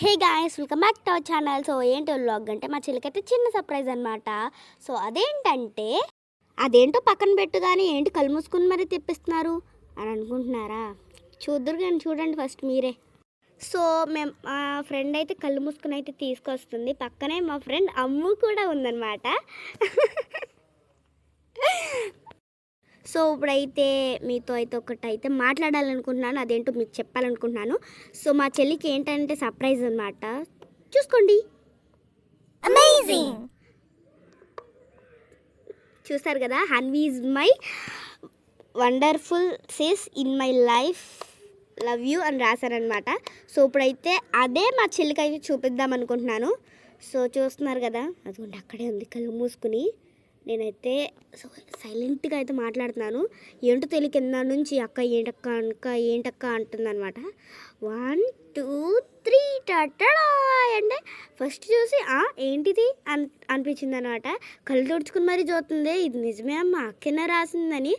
Hey guys, welcome back to our channel. So ఏంటో vlog అంటే మా చెల్లికైతే చిన్న సర్ప్రైజ్ అనమాట. సో అదేంటో పక్కన పెట్టు కానీ ఏంటి కళ్ళు మూసుకుని మరీ తెప్పిస్తున్నారు అని అనుకుంటున్నారా? చూద్దరు కానీ చూడండి ఫస్ట్ మీరే. సో మేము మా ఫ్రెండ్ అయితే కళ్ళు మూసుకుని అయితే తీసుకొస్తుంది. పక్కనే మా ఫ్రెండ్ అమ్ము కూడా ఉందన్నమాట. సో ఇప్పుడైతే మీతో అయితే ఒకటైతే మాట్లాడాలనుకుంటున్నాను, అదేంటో మీకు చెప్పాలనుకుంటున్నాను. సో మా చెల్లికి ఏంటంటే సర్ప్రైజ్ అనమాట, చూసుకోండి. అమేజింగ్, చూస్తారు కదా, Hanvi is my wonderful sis in my life, love you అని రాశారనమాట. సో ఇప్పుడైతే అదే మా చెల్లికి అయితే చూపిద్దాం అనుకుంటున్నాను. సో చూస్తున్నారు కదా, అదిగోండి అక్కడే ఉంది కళ్ళు మూసుకుని. నేనైతే సైలెంట్గా అయితే మాట్లాడుతున్నాను. ఏంటో తెలియ కింద నుంచి అక్క ఏంటక్క అంటుందన్నమాట. 1 2 3 టటడా అంటే ఫస్ట్ చూసి ఏంటిది అనిపించింది అనమాట. కళ్ళు తుడుచుకుని మరీ చూస్తుంది. ఇది నిజమే అమ్మ, అక్కనే రాసిందని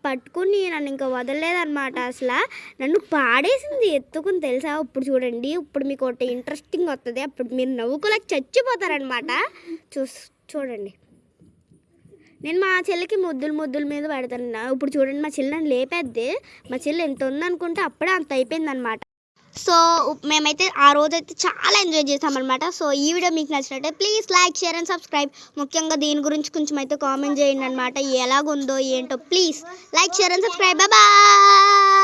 పట్టుకుని నన్ను ఇంకా వదలలేదన్నమాట. అసలు నన్ను పాడేసింది ఎత్తుకుని, తెలుసా? ఇప్పుడు చూడండి, ఇప్పుడు మీకు ఒకటి ఇంట్రెస్టింగ్ వస్తుంది, అప్పుడు మీరు నవ్వుకోలేక చచ్చిపోతారనమాట. చూడండి, నేను మా చెల్లికి ముద్దుల మీద పెడతాను. ఇప్పుడు చూడండి, మా చెల్లి నన్ను లేపేద్ది. మా చెల్లి ఎంత ఉందనుకుంటే అప్పుడే అంత అయిపోయిందనమాట. సో మేమైతే ఆ రోజైతే చాలా ఎంజాయ్ చేసామన్నమాట. సో ఈ వీడియో మీకు నచ్చినట్టే please like, share and subscribe. ముఖ్యంగా దీని గురించి కొంచెం అయితే కామెంట్ చేయండి అనమాట, ఎలాగుందో ఏంటో. Please like, share and subscribe. Bye.